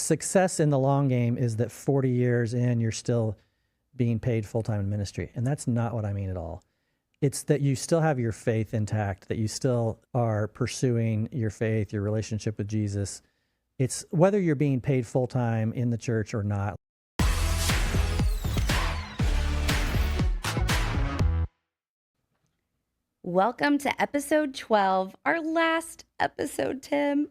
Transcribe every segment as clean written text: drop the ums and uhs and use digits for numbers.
success in the long game is that 40 years in, you're still being paid full-time in ministry. And that's not what I mean at all. It's that you still have your faith intact, that you still are pursuing your faith, your relationship with Jesus. It's whether you're being paid full-time in the church or not. Welcome to episode 12, our last episode, Tim.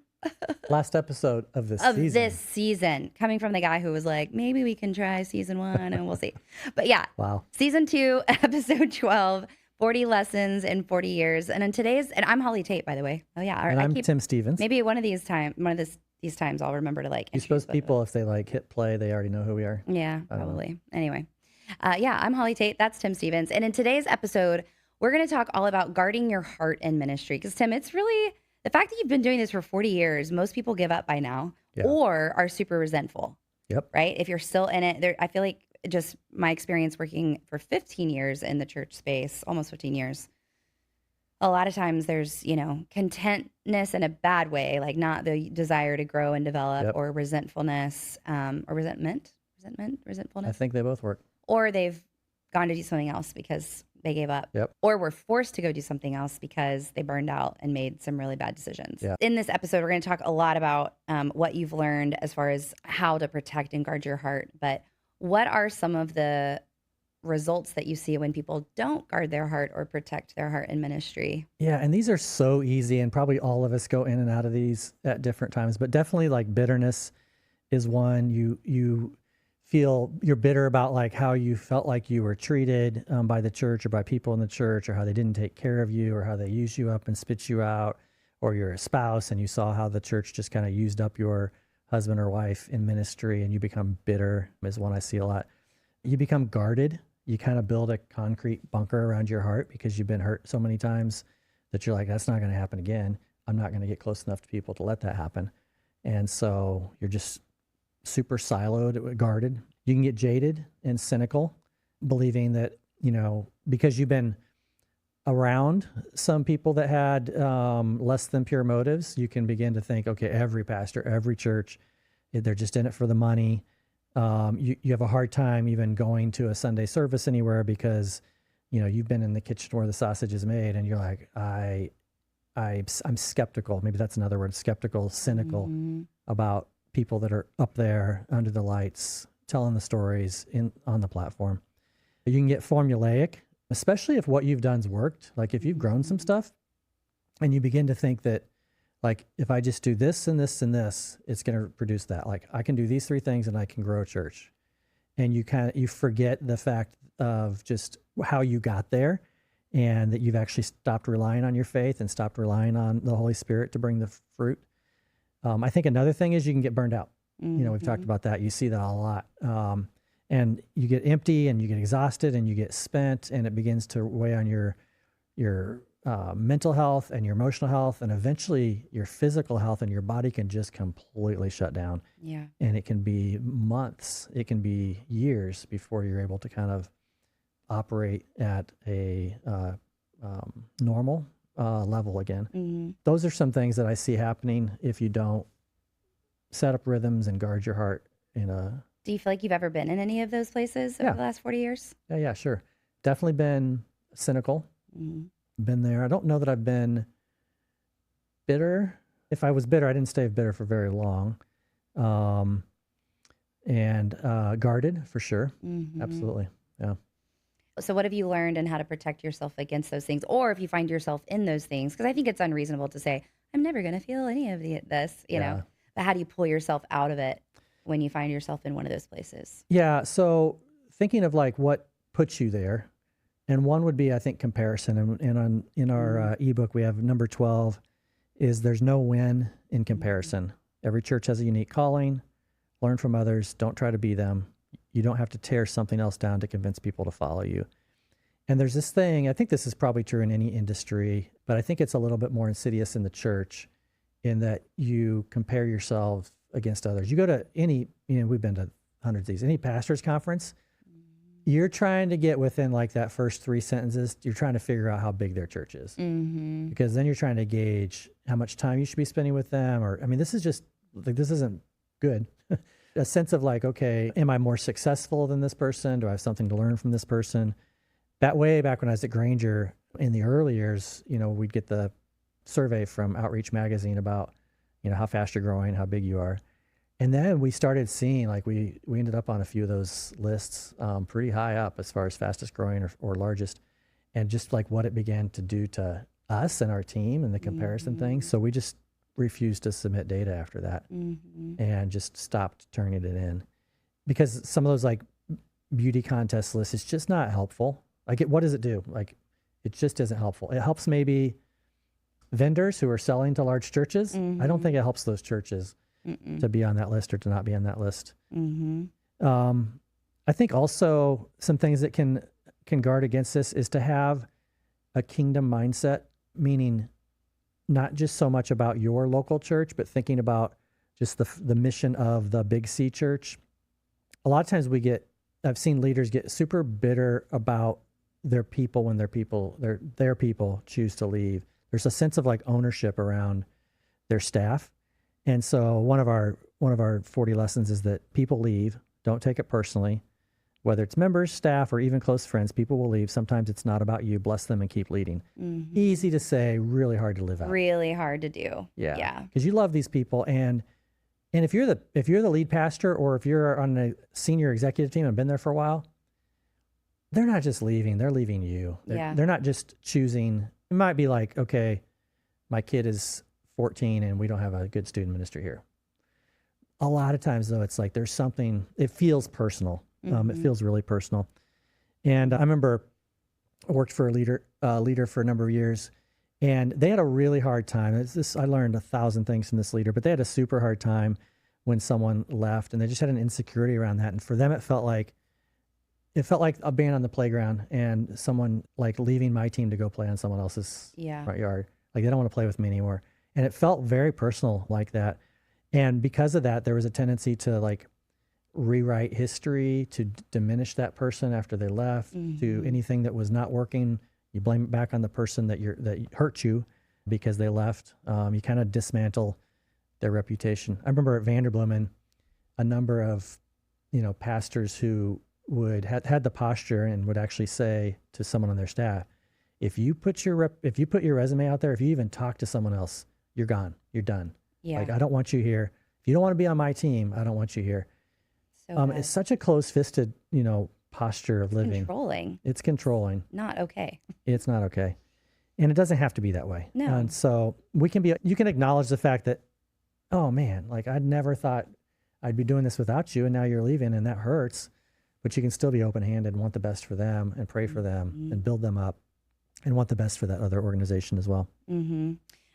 Last episode of this season. Of this season. Coming from the guy who was like, maybe we can try season 1 and we'll see. But yeah, Wow. Season 2, episode 12, 40 lessons in 40 years. And in today's, and I'm Holly Tate, by the way. Oh yeah. And I'm Tim Stevens. Maybe one of these times I'll remember to like. You suppose people, if they like hit play, they already know who we are? Yeah, probably. Anyway. Yeah, I'm Holly Tate. That's Tim Stevens. And in today's episode, we're going to talk all about guarding your heart in ministry. Because, Tim, it's really the fact that you've been doing this for 40 years, most people give up by now or are super resentful. Yep. Right? If you're still in it, I feel like just my experience working for 15 years in the church space, almost 15 years, a lot of times there's, contentness in a bad way, like not the desire to grow and develop or resentfulness or resentfulness. I think they both work. Or they've gone to do something else because they gave up, or were forced to go do something else because they burned out and made some really bad decisions. In this episode, we're going to talk a lot about what you've learned as far as how to protect and guard your heart. But what are some of the results that you see when people don't guard their heart or protect their heart in ministry? Yeah, and these are so easy, and probably all of us go in and out of these at different times. But definitely, like, bitterness is one. You feel you're bitter about like how you felt like you were treated by the church or by people in the church, or how they didn't take care of you, or how they used you up and spit you out, or you're a spouse and you saw how the church just kind of used up your husband or wife in ministry, and you become bitter is one I see a lot. You become guarded. You kind of build a concrete bunker around your heart because you've been hurt so many times that you're like, that's not going to happen again. I'm not going to get close enough to people to let that happen. And so you're just super siloed, guarded. You can get jaded and cynical, believing that, because you've been around some people that had less than pure motives, you can begin to think, okay, every pastor, every church, they're just in it for the money. You have a hard time even going to a Sunday service anywhere because, you've been in the kitchen where the sausage is made, and you're like, I'm skeptical. Maybe that's another word, skeptical, cynical about people that are up there under the lights, telling the stories on the platform. You can get formulaic, especially if what you've done's worked. Like if you've grown some stuff and you begin to think that, like, if I just do this and this and this, it's going to produce that. Like I can do these 3 things and I can grow a church. And you forget the fact of just how you got there, and that you've actually stopped relying on your faith and stopped relying on the Holy Spirit to bring the fruit. I think another thing is you can get burned out. We've talked about that. You see that a lot. And you get empty and you get exhausted and you get spent, and it begins to weigh on your mental health and your emotional health, and eventually your physical health, and your body can just completely shut down. Yeah. And it can be months, it can be years before you're able to kind of operate at a normal level again. Those are some things that I see happening if you don't set up rhythms and guard your heart in a... Do you feel like you've ever been in any of those places over the last 40 years? Yeah, sure. Definitely been cynical. Been there. I don't know that I've been bitter. If I was bitter, I didn't stay bitter for very long. And guarded for sure. Absolutely. Yeah. So what have you learned and how to protect yourself against those things? Or if you find yourself in those things, because I think it's unreasonable to say, I'm never going to feel any of this, you know, but how do you pull yourself out of it when you find yourself in one of those places? Yeah. So thinking of like what puts you there, and one would be, I think, comparison. And in our ebook, we have number 12 is there's no win in comparison. Every church has a unique calling. Learn from others. Don't try to be them. You don't have to tear something else down to convince people to follow you. And there's this thing, I think this is probably true in any industry, but I think it's a little bit more insidious in the church, in that you compare yourself against others. You go to any, we've been to hundreds of these, any pastor's conference, you're trying to get within like that first 3 sentences, you're trying to figure out how big their church is. Because then you're trying to gauge how much time you should be spending with them. Or, this is just, like, this isn't good. A sense of like, okay, am I more successful than this person? Do I have something to learn from this person? That way, back when I was at Granger in the early years, we'd get the survey from Outreach Magazine about, how fast you're growing, how big you are. And then we started seeing, like we ended up on a few of those lists pretty high up as far as fastest growing or largest, and just like what it began to do to us and our team and the comparison thing. So we just refused to submit data after that and just stopped turning it in, because some of those like beauty contest lists, it's just not helpful. Like what does it do? Like it just isn't helpful. It helps maybe vendors who are selling to large churches. I don't think it helps those churches to be on that list or to not be on that list. I think also some things that can guard against this is to have a kingdom mindset, meaning not just so much about your local church, but thinking about just the mission of the Big C church. A lot of times I've seen leaders get super bitter about their people when their people choose to leave. There's a sense of like ownership around their staff. And so one of our 40 lessons is that people leave. Don't take it personally. Whether it's members, staff, or even close friends, people will leave. Sometimes it's not about you. Bless them and keep leading. Easy to say, really hard to live out. Really hard to do. Yeah. Because you love these people, and if you're the lead pastor, or if you're on a senior executive team and been there for a while, they're not just leaving. They're leaving you. They're not just choosing. It might be like, okay, my kid is 14 and we don't have a good student ministry here. A lot of times, though, it's like there's something. It feels personal. It feels really personal. And I remember I worked for a leader for a number of years, and they had a really hard time. I learned 1,000 things from this leader, but they had a super hard time when someone left, and they just had an insecurity around that. And for them, it felt like being on the playground and someone like leaving my team to go play on someone else's front yard. Like they don't want to play with me anymore. And it felt very personal like that. And because of that, there was a tendency to like rewrite history, to diminish that person after they left, to anything that was not working, you blame it back on the person that hurt you because they left. You kind of dismantle their reputation. I remember at Vanderbloemen, a number of pastors who had the posture and would actually say to someone on their staff, if you put your resume out there, if you even talk to someone else, you're gone, you're done. Like I don't want you here. If you don't want to be on my team, I don't want you here. It's such a close-fisted, posture of living. Controlling. It's controlling. Not okay. It's not okay. And it doesn't have to be that way. No. And so you can acknowledge the fact that, oh man, like I'd never thought I'd be doing this without you, and now you're leaving, and that hurts. But you can still be open-handed and want the best for them and pray for them and build them up and want the best for that other organization as well.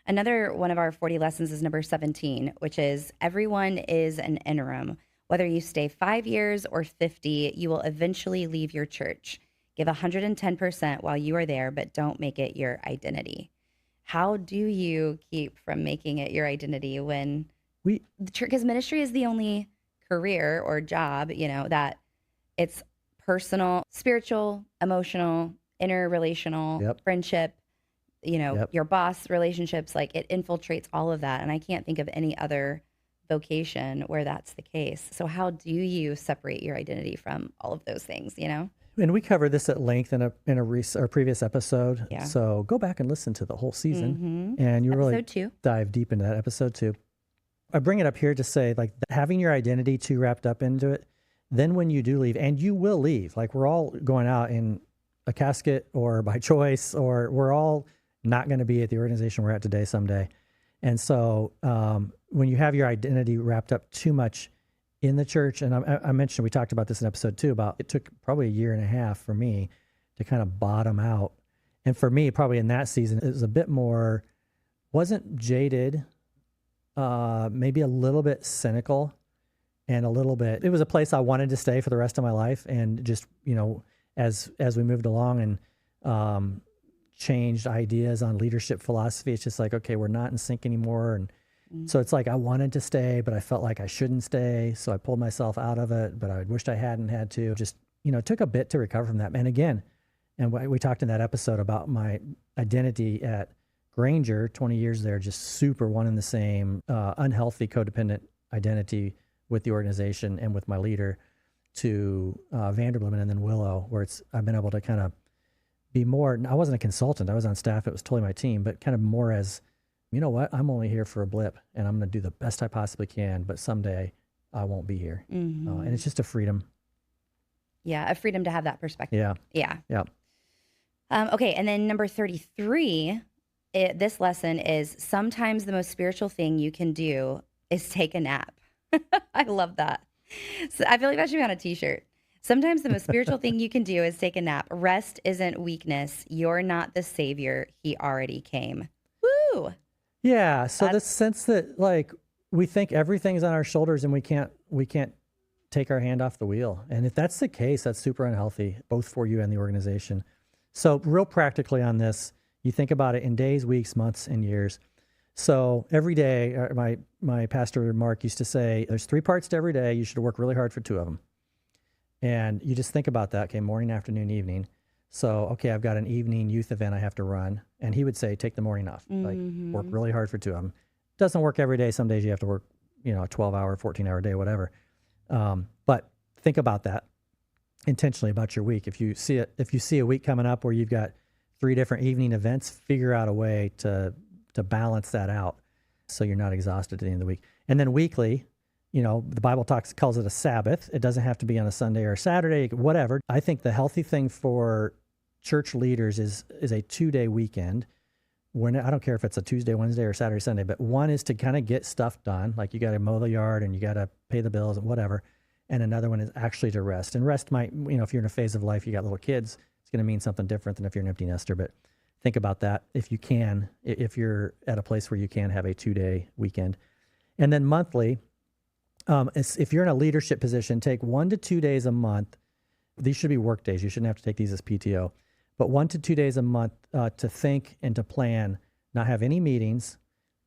Another one of our 40 lessons is number 17, which is everyone is an interim. Whether you stay 5 years or 50, you will eventually leave your church. Give 110% while you are there, but don't make it your identity. How do you keep from making it your identity when the church, because ministry is the only career or job, that it's personal, spiritual, emotional, interrelational, friendship, your boss relationships, like it infiltrates all of that. And I can't think of any other vocation where that's the case. So how do you separate your identity from all of those things, And we covered this at length in a previous episode. Yeah. So go back and listen to the whole season and you really dive deep into that episode too. I bring it up here to say like having your identity too wrapped up into it. Then when you do leave, and you will leave, like we're all going out in a casket or by choice, or we're all not going to be at the organization we're at today someday. And so when you have your identity wrapped up too much in the church, and I mentioned, we talked about this in episode 2, about it took probably 1.5 years for me to kind of bottom out. And for me, probably in that season, it was a bit more, wasn't jaded, maybe a little bit cynical, and a little bit, it was a place I wanted to stay for the rest of my life. And just, as we moved along and changed ideas on leadership philosophy, it's just like, okay, we're not in sync anymore. And so it's like I wanted to stay, but I felt like I shouldn't stay. So I pulled myself out of it, but I wished I hadn't had to. Just, it took a bit to recover from that. And again, and we talked in that episode about my identity at Granger, 20 years there, just super one and the same, unhealthy, codependent identity with the organization and with my leader to Vanderbloemen and then Willow, where I've been able to kind of be more, I wasn't a consultant, I was on staff, it was totally my team, but kind of more as, you know what, I'm only here for a blip and I'm going to do the best I possibly can, but someday I won't be here. And it's just a freedom. Yeah, a freedom to have that perspective. Yeah. Okay, and then number 33, this lesson is sometimes the most spiritual thing you can do is take a nap. I love that. So I feel like that should be on a t-shirt. Sometimes the most spiritual thing you can do is take a nap. Rest isn't weakness. You're not the savior. He already came. Woo! Yeah. So the sense that like we think everything's on our shoulders and we can't take our hand off the wheel. And if that's the case, that's super unhealthy, both for you and the organization. So real practically on this, you think about it in days, weeks, months, and years. So every day, my pastor Mark used to say, there's 3 parts to every day. You should work really hard for 2 of them. And you just think about that, okay, morning, afternoon, evening. So, okay, I've got an evening youth event I have to run. And he would say, take the morning off, like work really hard for 2 of them. Doesn't work every day. Some days you have to work, a 12-hour, 14-hour day, whatever. But think about that intentionally about your week. If you see a week coming up where you've got 3 different evening events, figure out a way to balance that out so you're not exhausted at the end of the week. And then weekly, the Bible calls it a Sabbath. It doesn't have to be on a Sunday or a Saturday, whatever. I think the healthy thing for church leaders is a 2-day weekend. I don't care if it's a Tuesday, Wednesday, or Saturday, Sunday, but one is to kind of get stuff done. Like you got to mow the yard and you got to pay the bills and whatever. And another one is actually to rest. And rest might, if you're in a phase of life, you got little kids, it's going to mean something different than if you're an empty nester. But think about that if you can, if you're at a place where you can have a 2-day weekend. And then monthly, if you're in a leadership position, take 1 to 2 days a month. These should be work days. You shouldn't have to take these as PTO. But 1 to 2 days a month to think and to plan, not have any meetings,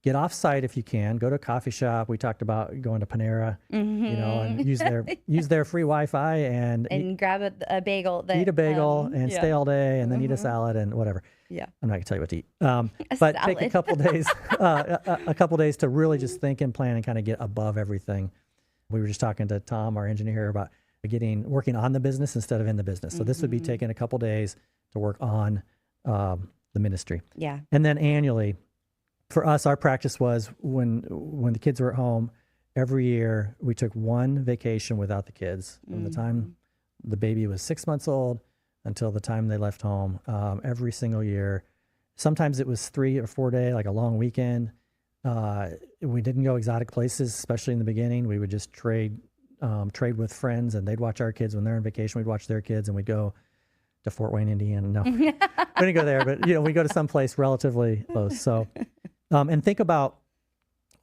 get off site if you can, go to a coffee shop. We talked about going to Panera, and use their free Wi-Fi and grab a bagel. Eat a bagel and stay all day and then eat a salad and whatever. Yeah. I'm not gonna tell you what to eat. But take a couple days, a couple days to really just think and plan and kind of get above everything. We were just talking to Tom, our engineer, about working on the business instead of in the business. So this would be taking a couple days to work on the ministry. Yeah. And then annually, for us, our practice was when the kids were at home, every year we took 1 vacation without the kids from the time the baby was 6 months old until the time they left home, every single year. Sometimes it was 3 or 4 day, like a long weekend. We didn't go exotic places, especially in the beginning. We would just trade with friends, and they'd watch our kids when they're on vacation. We'd watch their kids, and we'd go to Fort Wayne, Indiana. No, we didn't go there, but we go to some place relatively close. So, and think about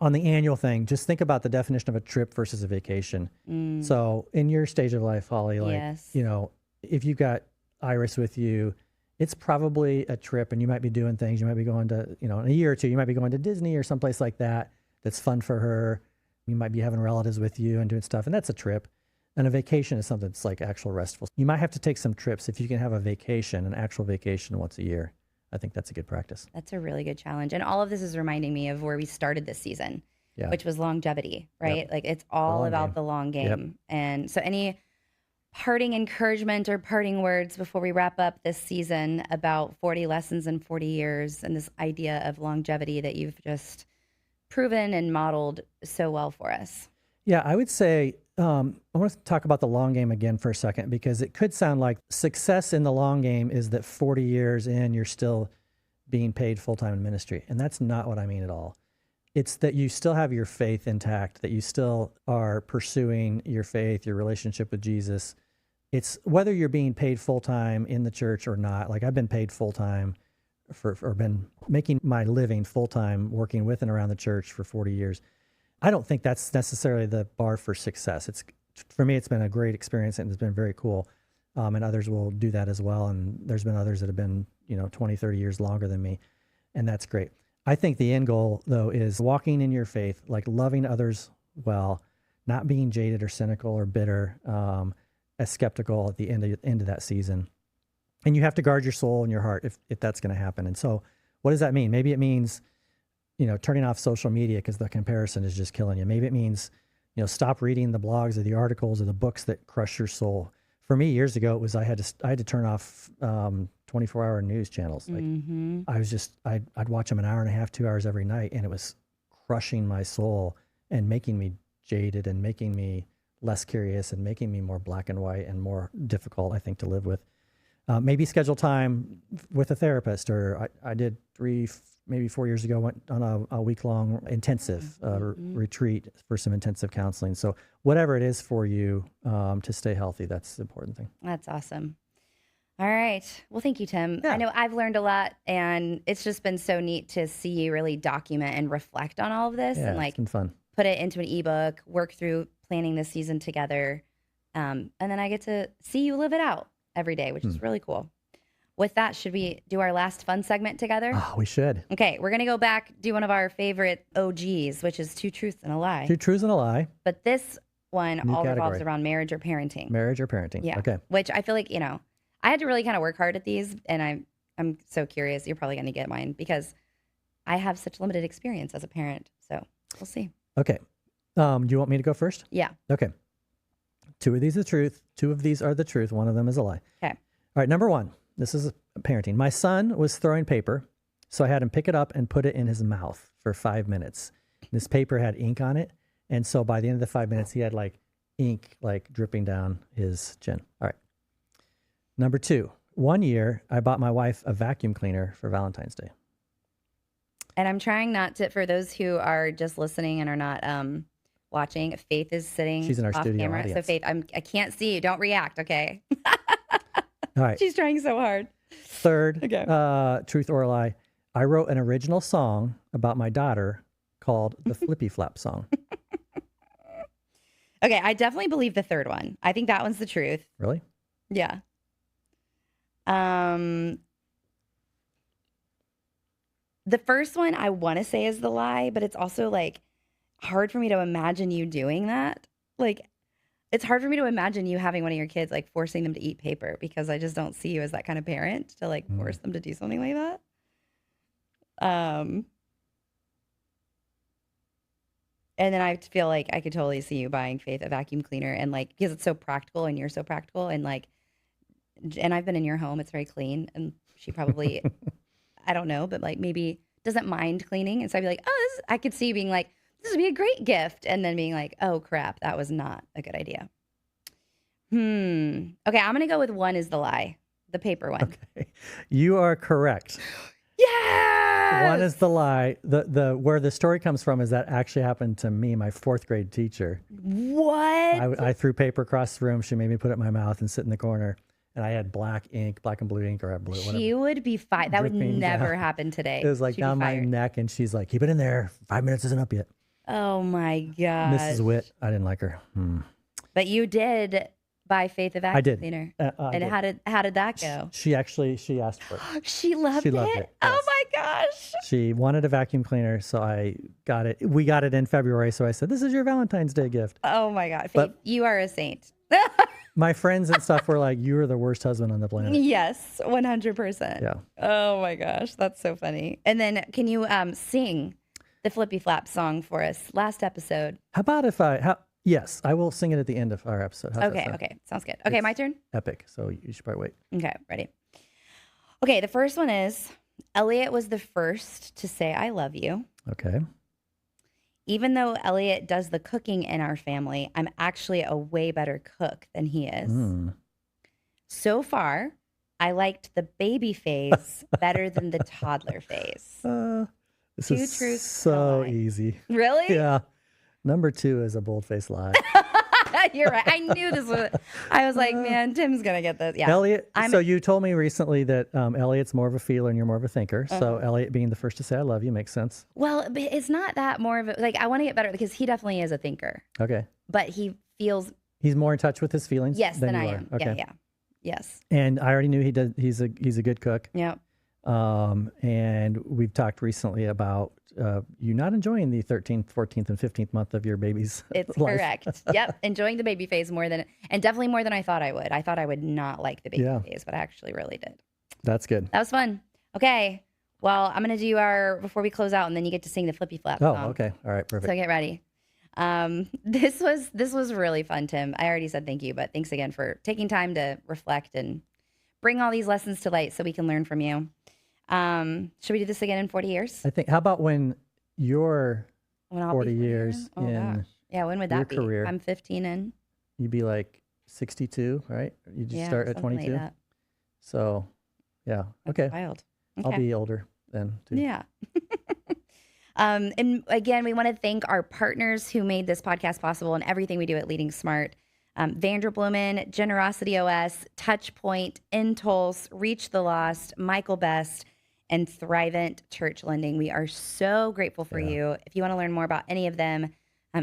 on the annual thing. Just think about the definition of a trip versus a vacation. So, in your stage of life, Holly, if you've got Iris with you, it's probably a trip, and you might be doing things. You might be going to, in a year or two, you might be going to Disney or someplace like that. That's fun for her. You might be having relatives with you and doing stuff, and that's a trip. And a vacation is something that's like actual restful. You might have to take some trips. If you can have a vacation, an actual vacation once a year, I think that's a good practice. That's a really good challenge. And all of this is reminding me of where we started this season, which was longevity, right? Yep. Like it's all about the long game. Yep. And so any parting encouragement or parting words before we wrap up this season about 40 lessons in 40 years and this idea of longevity that you've just proven and modeled so well for us? Yeah, I would say, I want to talk about the long game again for a second, because it could sound like success in the long game is that 40 years in, you're still being paid full-time in ministry. And that's not what I mean at all. It's that you still have your faith intact, that you still are pursuing your faith, your relationship with Jesus. It's whether you're being paid full-time in the church or not. Like I've been paid full-time or been making my living full-time working with and around the church for 40 years. I don't think that's necessarily the bar for success. For me, it's been a great experience and it's been very cool. And others will do that as well. And there's been others that have been, 20, 30 years longer than me. And that's great. I think the end goal, though, is walking in your faith, like loving others well, not being jaded or cynical or bitter, as skeptical at the end of that season. And you have to guard your soul and your heart if that's going to happen. And so what does that mean? Maybe it means, turning off social media because the comparison is just killing you. Maybe it means, stop reading the blogs or the articles or the books that crush your soul. For me, years ago, it was I had to turn off 24-hour news channels. Like I'd watch them an hour and a half, 2 hours every night, and it was crushing my soul and making me jaded and making me less curious and making me more black and white and more difficult, I think, to live with. Maybe schedule time with a therapist, or I did 4 years ago, went on a week-long intensive retreat for some intensive counseling. So whatever it is for you to stay healthy, that's the important thing. That's awesome. All right. Well, thank you, Tim. Yeah. I know I've learned a lot, and it's just been so neat to see you really document and reflect on all of this, and it's been fun. Put it into an ebook, work through planning this season together. And then I get to see you live it out every day, which is really cool. With that, should we do our last fun segment together? Oh, we should. Okay, we're going to go back, do one of our favorite OGs, which is Two Truths and a Lie. Two Truths and a Lie. But this one New all category. revolves around marriage or parenting. Marriage or parenting. Yeah. Okay. Which I feel like, I had to really kind of work hard at these, and I'm so curious. You're probably going to get mine because I have such limited experience as a parent. So we'll see. Okay. Do you want me to go first? Yeah. Okay. 2 of these are the truth. 2 of these are the truth. 1 of them is a lie. Okay. All right. Number 1. This is parenting. My son was throwing paper, so I had him pick it up and put it in his mouth for 5 minutes. This paper had ink on it, and so by the end of the 5 minutes, he had ink dripping down his chin. All right. Number 2. 1 year, I bought my wife a vacuum cleaner for Valentine's Day. And I'm trying not to, for those who are just listening and are not watching, Faith is sitting She's in our off studio camera. audience. So Faith, I can't see you. Don't react, okay? All right. She's trying so hard. 3rd, Okay. truth or lie. I wrote an original song about my daughter called the Flippy Flap Song. Okay, I definitely believe the 3rd one. I think that one's the truth. Really? Yeah. The first one I want to say is the lie, but it's also hard for me to imagine you doing that. It's hard for me to imagine you having one of your kids forcing them to eat paper, because I just don't see you as that kind of parent to force them to do something like that. And then I feel like I could totally see you buying Faith a vacuum cleaner, and because it's so practical and you're so practical, and and I've been in your home, it's very clean, and she probably I don't know, but maybe doesn't mind cleaning, and so I'd be like, oh, I could see you being like, this would be a great gift, and then being like, oh crap, that was not a good idea. Okay, I'm gonna go with 1 is the lie, the paper one. Okay, you are correct. Yes! 1 is the lie. The where the story comes from is that actually happened to me, my 4th grade teacher. What? I threw paper across the room. She made me put it in my mouth and sit in the corner. And I had black and blue ink, or blue, whatever. She would be fine. That would never happen today. It was down my neck, and she's like, keep it in there. 5 minutes isn't up yet. Oh my God. Mrs. Witt, I didn't like her. But you did buy Faith a vacuum cleaner. And how did that go? She asked for it. She loved it? Yes. Oh my gosh. She wanted a vacuum cleaner, so I got it. We got it in February, so I said, this is your Valentine's Day gift. Oh my God. Faith, you are a saint. My friends and stuff were like, you are the worst husband on the planet. Yes, 100%. Yeah. Oh my gosh, that's so funny. And then can you sing the Flippy Flap song for us? Last episode. How about yes, I will sing it at the end of our episode. Okay, sounds good. Okay, my turn? Epic, so you should probably wait. Okay, ready. Okay, the first one is, Elliot was the first to say I love you. Okay. Even though Elliot does the cooking in our family, I'm actually a way better cook than he is. So far, I liked the baby phase better than the toddler phase. This Two is truths, so a lie. easy. Really? Yeah. Number 2 is a bold-faced lie. You're right. I knew this was. I was like, man, Tim's gonna get this. Yeah. Elliot. So you told me recently that Elliot's more of a feeler and you're more of a thinker. So Elliot being the first to say I love you makes sense. Well, but it's not that more of a I want to get better, because he definitely is a thinker. Okay. But he feels. He's more in touch with his feelings. Yes, than I you am. are. Okay. Yeah. Yes. And I already knew he's a good cook. Yeah. And we've talked recently about you not enjoying the 13th, 14th, and 15th month of your baby's It's life. correct. Yep. Enjoying the baby phase and definitely more than I thought I would. I thought I would not like the baby phase, but I actually really did. That's good. That was fun. Okay. Well, I'm going to do before we close out, and then you get to sing the Flippy Flap song. Oh, okay. All right. Perfect. So get ready. This was really fun, Tim. I already said thank you, but thanks again for taking time to reflect and bring all these lessons to light so we can learn from you. Should we do this again in 40 years? I think, how about when you're 40 years oh, in gosh. Yeah, when would that be? career? I'm 15 in. You'd be like 62, right? You just start at 22. Like so, yeah. Okay. Wild. Okay. I'll be older then too. Yeah. And again, we want to thank our partners who made this podcast possible and everything we do at LeadingSmart. Vanderbloemen, Generosity OS, Touchpoint, Intulse, Reach the Lost, Michael Best, and Thrivent Church Lending. We are so grateful for you. If you want to learn more about any of them,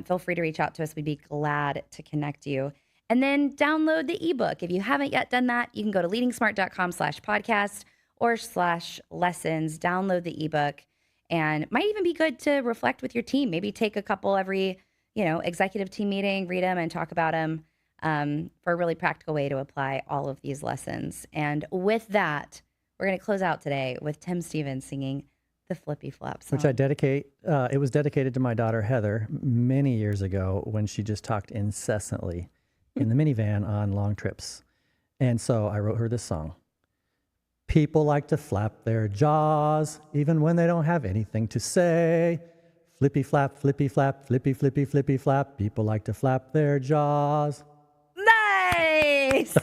feel free to reach out to us. We'd be glad to connect you. And then download the ebook. If you haven't yet done that, you can go to leadingsmart.com/podcast or /lessons, download the ebook, and it might even be good to reflect with your team. Maybe take a couple every, executive team meeting, read them and talk about them for a really practical way to apply all of these lessons. And with that, we're going to close out today with Tim Stevens singing the Flippy Flop song. Which I dedicate, it was dedicated to my daughter, Heather, many years ago when she just talked incessantly in the minivan on long trips. And so I wrote her this song. People like to flap their jaws, even when they don't have anything to say. Flippy flap, flippy flap, flippy, flippy, flippy flap. People like to flap their jaws. Nice!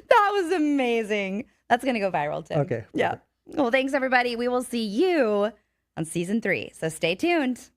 That was amazing. That's going to go viral, Tim. Okay. Yeah. Well, thanks, everybody. We will see you on season 3. So stay tuned.